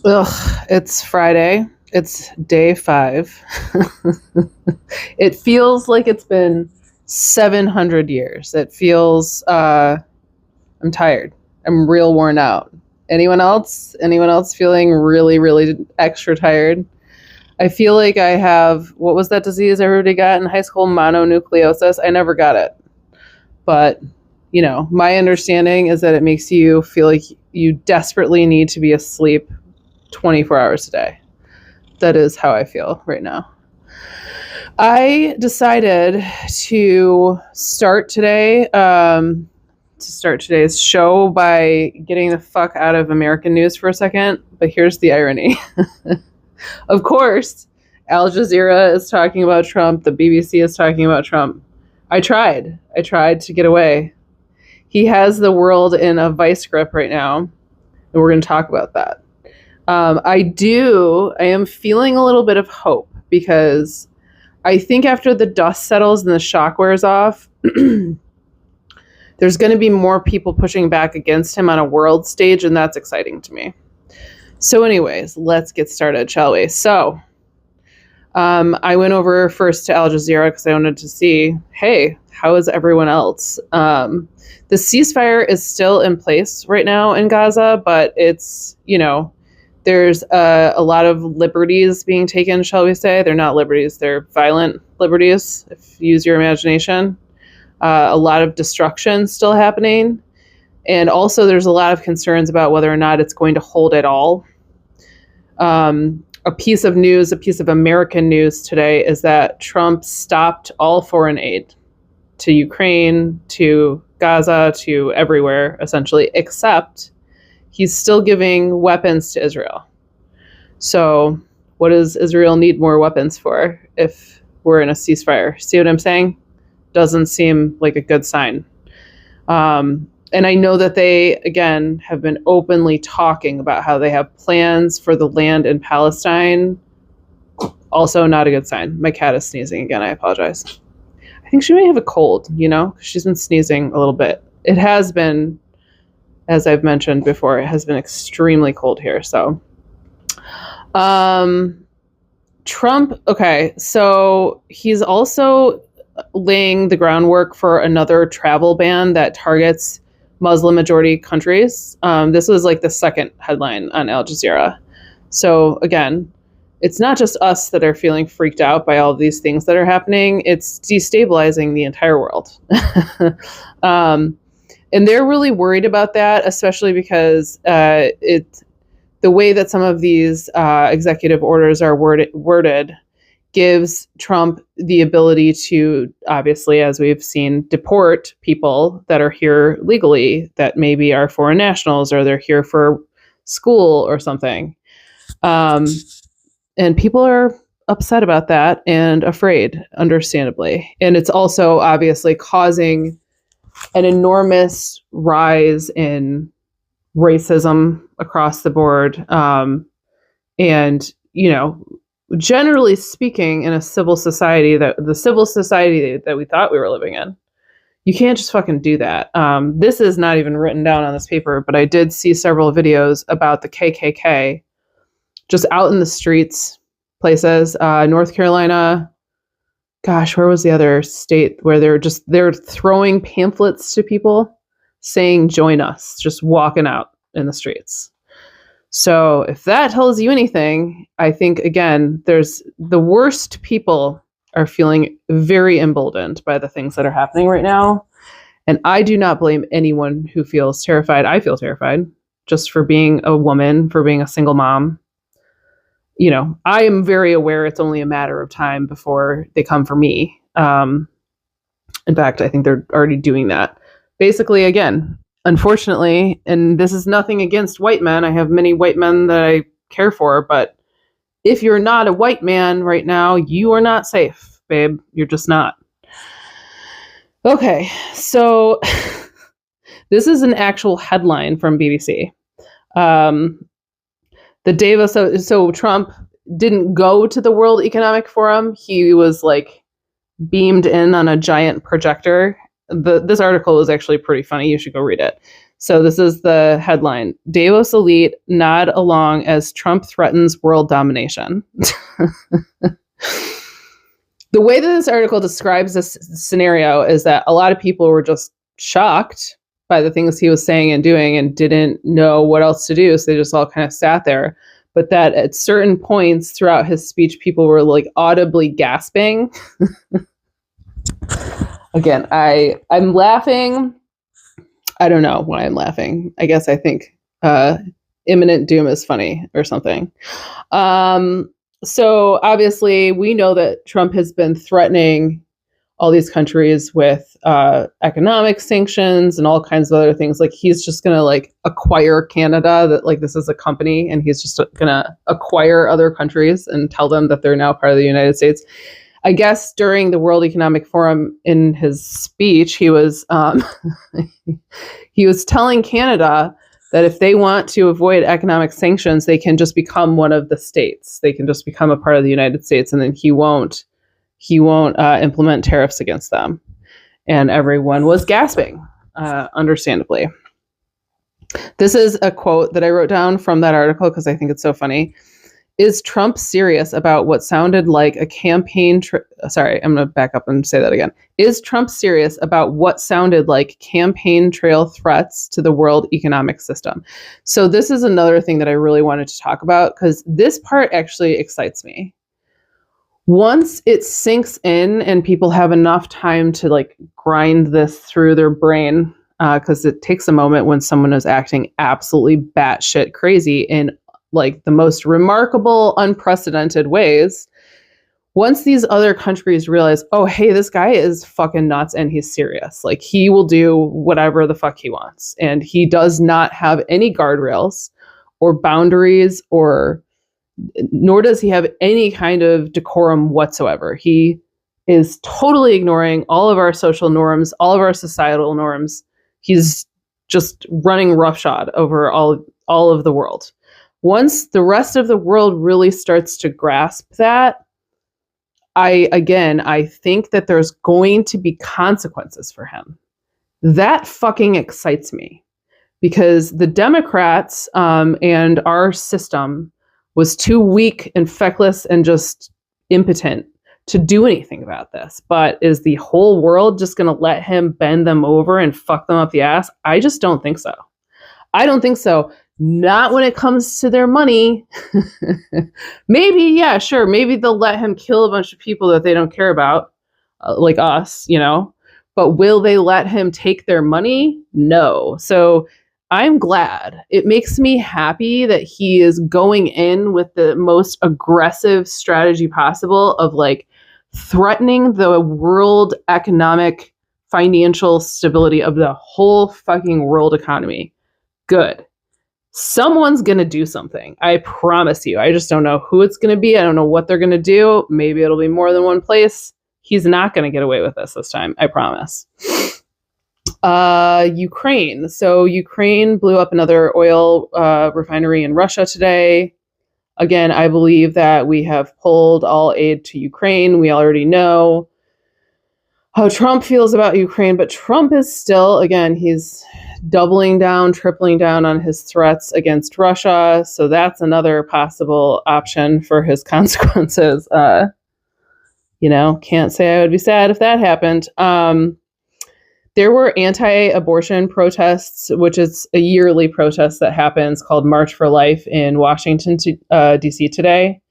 Ugh, it's Friday. It's day 5. It feels like it's been 700 years. It feels, I'm tired. I'm real worn out. Anyone else? Anyone else feeling really, really extra tired? I feel like I have, what was that disease everybody got in high school? Mononucleosis. I never got it. But, my understanding is that it makes you feel like you desperately need to be asleep 24 hours a day. That is how I feel right now. I decided to start today, today's show by getting the fuck out of American news for a second. But here's the irony. Of course, Al Jazeera is talking about Trump. The BBC is talking about Trump. I tried to get away. He has the world in a vice grip right now, and we're going to talk about that. I am feeling a little bit of hope because I think after the dust settles and the shock wears off, there's going to be more people pushing back against him on a world stage, and that's exciting to me. So anyways, let's get started, shall we? So I went over first to Al Jazeera because I wanted to see, hey, how is everyone else? The ceasefire is still in place right now in Gaza, but it's, there's a lot of liberties being taken, shall we say. They're not liberties, they're violent liberties, if you use your imagination. A lot of destruction still happening. And also there's a lot of concerns about whether or not it's going to hold at all. A piece of American news today is that Trump stopped all foreign aid to Ukraine, to Gaza, to everywhere, essentially, except he's still giving weapons to Israel. So what does Israel need more weapons for if we're in a ceasefire? See what I'm saying? Doesn't seem like a good sign. And I know that they, again, have been openly talking about how they have plans for the land in Palestine. Also not a good sign. My cat is sneezing again. I apologize. I think she may have a cold, she's been sneezing a little bit. It has been, as I've mentioned before, it has been extremely cold here. So, Trump, okay, so he's also laying the groundwork for another travel ban that targets Muslim majority countries. This was like the second headline on Al Jazeera. So again, it's not just us that are feeling freaked out by all of these things that are happening. It's destabilizing the entire world. And they're really worried about that, especially because the way that some of these executive orders are worded gives Trump the ability to, obviously, as we've seen, deport people that are here legally, that maybe are foreign nationals or they're here for school or something. And people are upset about that and afraid, understandably. And it's also obviously causing an enormous rise in racism across the board. And, generally speaking, in a civil society, the civil society that we thought we were living in, you can't just fucking do that. This is not even written down on this paper, but I did see several videos about the KKK just out in the streets, places, North Carolina. Gosh, where was the other state where they're throwing pamphlets to people saying, join us, just walking out in the streets. So if that tells you anything, I think, again, there's the worst people are feeling very emboldened by the things that are happening right now. And I do not blame anyone who feels terrified. I feel terrified just for being a woman, for being a single mom. I am very aware it's only a matter of time before they come for me. In fact, I think they're already doing that. Basically, again, unfortunately, and this is nothing against white men. I have many white men that I care for, but if you're not a white man right now, you are not safe, babe. You're just not. Okay, so this is an actual headline from BBC. The Davos, so Trump didn't go to the World Economic Forum. He was beamed in on a giant projector. This article is actually pretty funny. You should go read it. So this is the headline: Davos elite nod along as Trump threatens world domination. The way that this article describes this scenario is that a lot of people were just shocked by the things he was saying and doing and didn't know what else to do. So they just all kind of sat there. But that at certain points throughout his speech, people were like audibly gasping. Again, I'm laughing. I don't know why I'm laughing. I guess I think imminent doom is funny or something. So obviously we know that Trump has been threatening all these countries with economic sanctions and all kinds of other things. Like he's just going to like acquire Canada, that like this is a company, and he's just going to acquire other countries and tell them that they're now part of the United States. I guess during the World Economic Forum in his speech, he was telling Canada that if they want to avoid economic sanctions, they can just become one of the states. They can just become a part of the United States, and then he won't implement tariffs against them. And everyone was gasping, understandably. This is a quote that I wrote down from that article because I think it's so funny. Is Trump serious about what sounded like a campaign? Sorry, I'm going to back up and say that again. Is Trump serious about what sounded like campaign trail threats to the world economic system? So this is another thing that I really wanted to talk about because this part actually excites me. Once it sinks in and people have enough time to like grind this through their brain, because it takes a moment when someone is acting absolutely batshit crazy in like the most remarkable, unprecedented ways. Once these other countries realize, oh, hey, this guy is fucking nuts and he's serious. Like he will do whatever the fuck he wants. And he does not have any guardrails or boundaries nor does he have any kind of decorum whatsoever. He is totally ignoring all of our social norms, all of our societal norms. He's just running roughshod over all of the world. Once the rest of the world really starts to grasp that, I think that there's going to be consequences for him. That fucking excites me because the Democrats and our system was too weak and feckless and just impotent to do anything about this. But is the whole world just going to let him bend them over and fuck them up the ass? I just don't think so. I don't think so. Not when it comes to their money. Maybe, yeah, sure. Maybe they'll let him kill a bunch of people that they don't care about, like us, you know. But will they let him take their money? No. So I'm glad. It makes me happy that he is going in with the most aggressive strategy possible of like threatening the world economic financial stability of the whole fucking world economy. Good. Someone's going to do something. I promise you. I just don't know who it's going to be. I don't know what they're going to do. Maybe it'll be more than one place. He's not going to get away with this time. I promise. Ukraine. So Ukraine blew up another oil refinery in Russia today. Again, I believe that we have pulled all aid to Ukraine. We already know how Trump feels about Ukraine, but Trump is still, again, he's doubling down, tripling down on his threats against Russia. So that's another possible option for his consequences. Can't say I would be sad if that happened. There were anti-abortion protests, which is a yearly protest that happens called March for Life in Washington, D.C. today.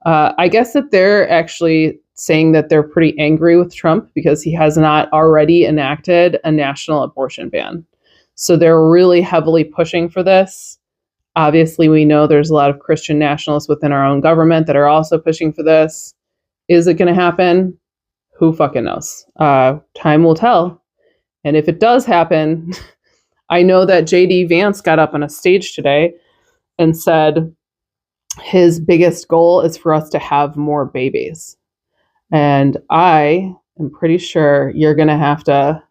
I guess that they're actually saying that they're pretty angry with Trump because he has not already enacted a national abortion ban. So they're really heavily pushing for this. Obviously, we know there's a lot of Christian nationalists within our own government that are also pushing for this. Is it going to happen? Who fucking knows? Time will tell. And if it does happen, I know that J.D. Vance got up on a stage today and said his biggest goal is for us to have more babies. And I am pretty sure you're going to have to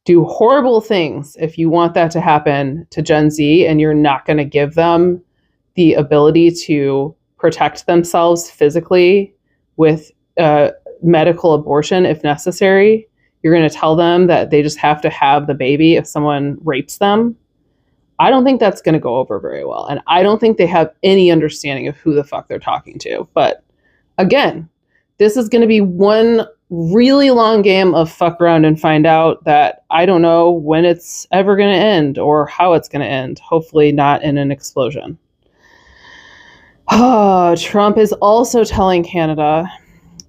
do horrible things if you want that to happen to Gen Z, and you're not going to give them the ability to protect themselves physically with medical abortion if necessary. You're going to tell them that they just have to have the baby if someone rapes them. I don't think that's going to go over very well. And I don't think they have any understanding of who the fuck they're talking to. But again, this is going to be one really long game of fuck around and find out that I don't know when it's ever going to end or how it's going to end. Hopefully not in an explosion. Trump is also telling Canada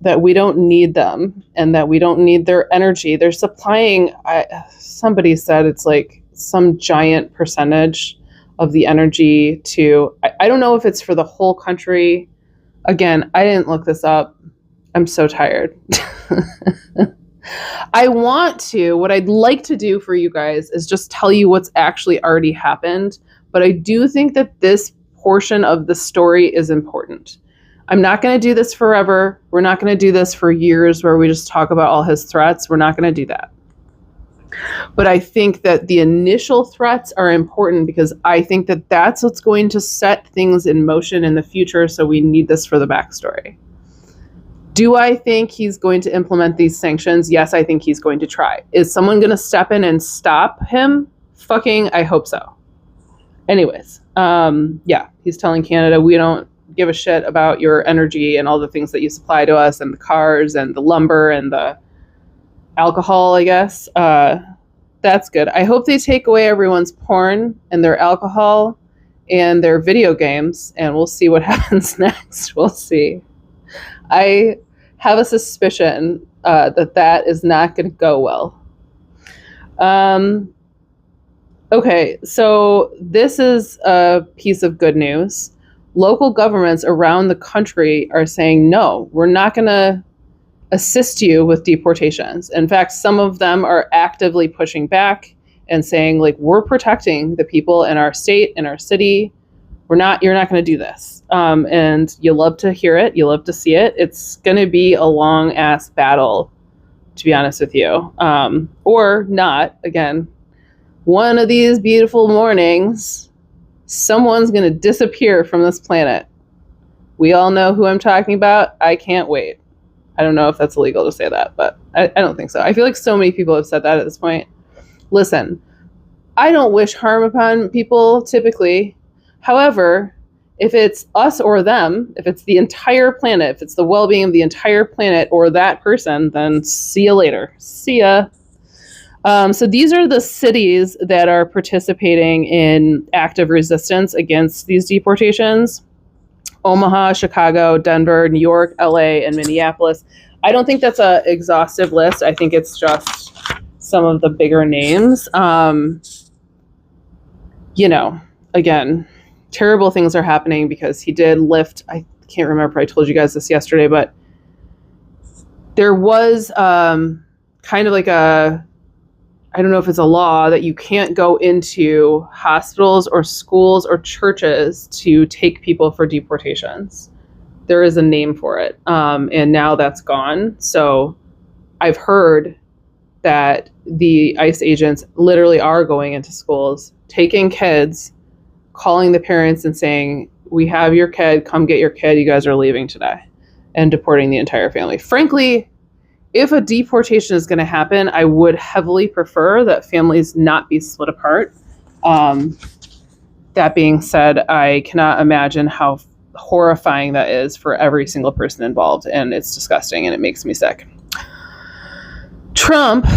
that we don't need them and that we don't need their energy. They're supplying, somebody said it's like some giant percentage of the energy to, I don't know if it's for the whole country. Again, I didn't look this up. I'm so tired. What I'd like to do for you guys is just tell you what's actually already happened. But I do think that this portion of the story is important. I'm not going to do this forever. We're not going to do this for years where we just talk about all his threats. We're not going to do that. But I think that the initial threats are important because I think that that's what's going to set things in motion in the future. So we need this for the backstory. Do I think he's going to implement these sanctions? Yes, I think he's going to try. Is someone going to step in and stop him? Fucking, I hope so. Anyways, yeah, he's telling Canada, we don't give a shit about your energy and all the things that you supply to us and the cars and the lumber and the alcohol, I guess. That's good. I hope they take away everyone's porn and their alcohol and their video games, and we'll see what happens next. We'll see. I have a suspicion that is not going to go well. Okay, so this is a piece of good news. Local governments around the country are saying, no, we're not going to assist you with deportations. In fact, some of them are actively pushing back and saying, like, we're protecting the people in our state, in our city. You're not going to do this. And you love to hear it. You love to see it. It's going to be a long ass battle, to be honest with you. Or not. Again, one of these beautiful mornings, someone's going to disappear from this planet. We all know who I'm talking about. I can't wait. I don't know if that's illegal to say that, but I don't think so. I feel like so many people have said that at this point. Listen, I don't wish harm upon people typically. However, if it's us or them, if it's the entire planet, if it's the well-being of the entire planet or that person, then see you later. See ya. So these are the cities that are participating in active resistance against these deportations. Omaha, Chicago, Denver, New York, LA, and Minneapolis. I don't think that's an exhaustive list. I think it's just some of the bigger names. Again, terrible things are happening because he did lift, I can't remember if I told you guys this yesterday, but there was kind of like I don't know if it's a law that you can't go into hospitals or schools or churches to take people for deportations. There is a name for it. And now that's gone. So I've heard that the ICE agents literally are going into schools, taking kids, calling the parents and saying, we have your kid, come get your kid, you guys are leaving today, and deporting the entire family. Frankly, if a deportation is going to happen, I would heavily prefer that families not be split apart. That being said, I cannot imagine how horrifying that is for every single person involved, and it's disgusting and it makes me sick. Trump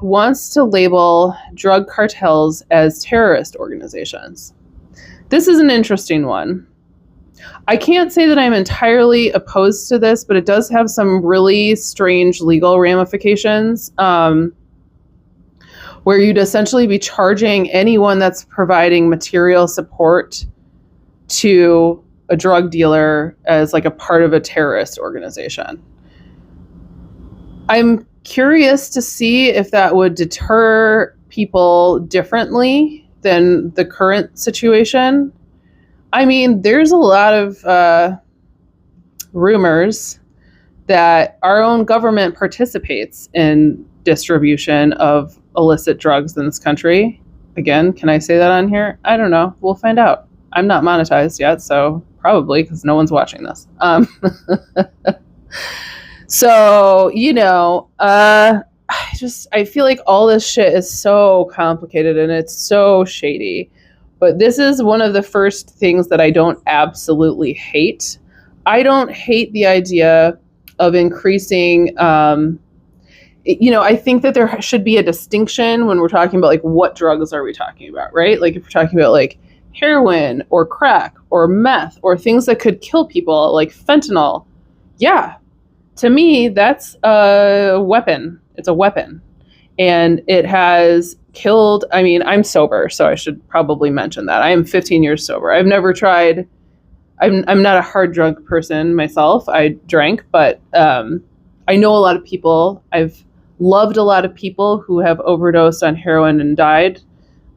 wants to label drug cartels as terrorist organizations. This is an interesting one. I can't say that I'm entirely opposed to this, but it does have some really strange legal ramifications, where you'd essentially be charging anyone that's providing material support to a drug dealer as like a part of a terrorist organization. I'm curious to see if that would deter people differently than the current situation. I mean, there's a lot of rumors that our own government participates in distribution of illicit drugs in this country. Again, can I say that on here? I don't know. We'll find out. I'm not monetized yet, so probably because no one's watching this. So, I feel like all this shit is so complicated and it's so shady. But this is one of the first things that I don't absolutely hate. I don't hate the idea of increasing, I think that there should be a distinction when we're talking about like what drugs are we talking about, right? Like if we're talking about like heroin or crack or meth or things that could kill people like fentanyl. Yeah, to me, that's a weapon. It's a weapon. And it has killed, I mean, I'm sober, so I should probably mention that. I am 15 years sober. I've never tried, I'm not a hard drunk person myself. I drank, but I know a lot of people. I've loved a lot of people who have overdosed on heroin and died,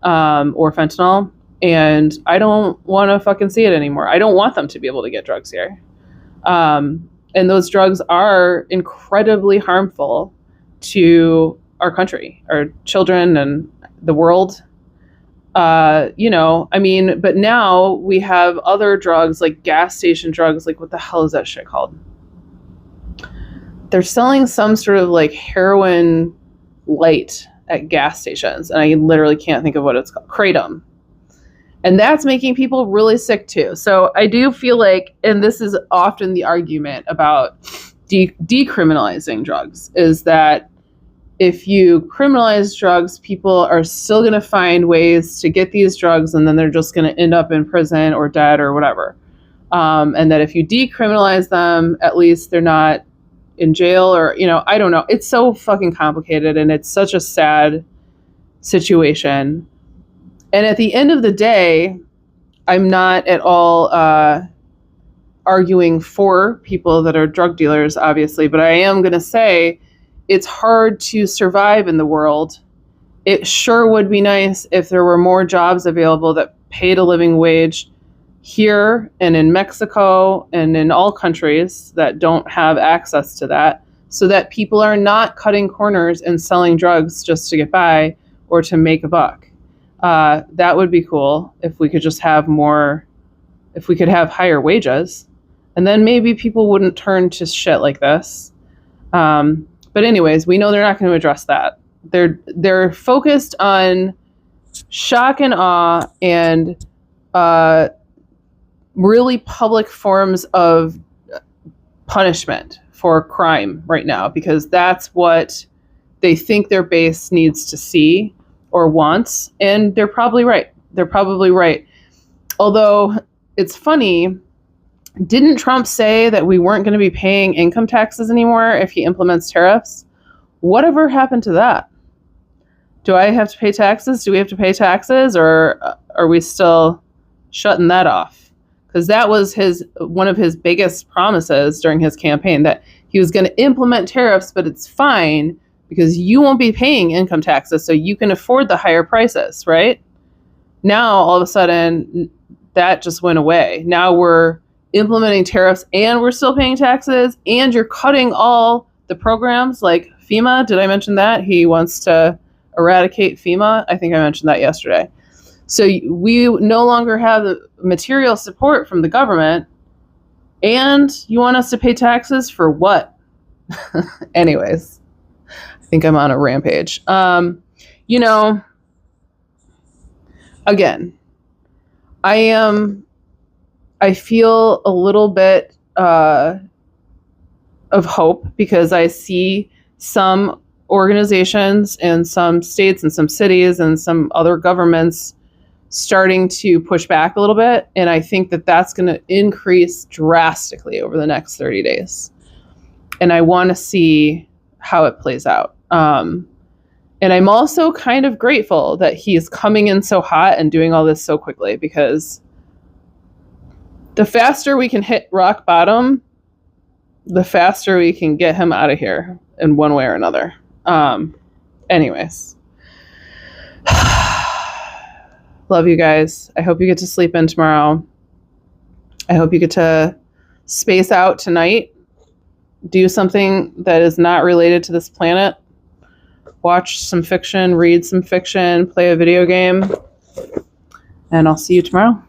or fentanyl. And I don't want to fucking see it anymore. I don't want them to be able to get drugs here. And those drugs are incredibly harmful to our country, our children, and the world. But now we have other drugs like gas station drugs. Like, what the hell is that shit called? They're selling some sort of like heroin light at gas stations, and I literally can't think of what it's called. Kratom. And that's making people really sick too. So I do feel like, and this is often the argument about decriminalizing drugs, is that if you criminalize drugs, people are still going to find ways to get these drugs, and then they're just going to end up in prison or dead or whatever. And that if you decriminalize them, at least they're not in jail, or, I don't know. It's so fucking complicated, and it's such a sad situation. And at the end of the day, I'm not at all arguing for people that are drug dealers, obviously, but I am going to say it's hard to survive in the world. It sure would be nice if there were more jobs available that paid a living wage here and in Mexico and in all countries that don't have access to that, so that people are not cutting corners and selling drugs just to get by or to make a buck. That would be cool if we could just have more, if we could have higher wages, and then maybe people wouldn't turn to shit like this. But anyways, we know they're not going to address that. They're focused on shock and awe and really public forms of punishment for crime right now, because that's what they think their base needs to see or wants. And they're probably right. Although it's funny, didn't Trump say that we weren't going to be paying income taxes anymore if he implements tariffs? Whatever happened to that? Do I have to pay taxes? Do we have to pay taxes? Or are we still shutting that off? Because that was one of his biggest promises during his campaign, that he was going to implement tariffs, but it's fine because you won't be paying income taxes, so you can afford the higher prices, right? Now, all of a sudden, that just went away. Now we're implementing tariffs and we're still paying taxes, and you're cutting all the programs like FEMA. Did I mention that? He wants to eradicate FEMA. I think I mentioned that yesterday. So we no longer have the material support from the government, and you want us to pay taxes for what? Anyways, I think I'm on a rampage. Again, I feel a little bit of hope, because I see some organizations and some states and some cities and some other governments starting to push back a little bit. And I think that that's going to increase drastically over the next 30 days. And I want to see how it plays out. And I'm also kind of grateful that he's coming in so hot and doing all this so quickly, because the faster we can hit rock bottom, the faster we can get him out of here in one way or another. Anyways. Love you guys. I hope you get to sleep in tomorrow. I hope you get to space out tonight. Do something that is not related to this planet. Watch some fiction, read some fiction, play a video game. And I'll see you tomorrow.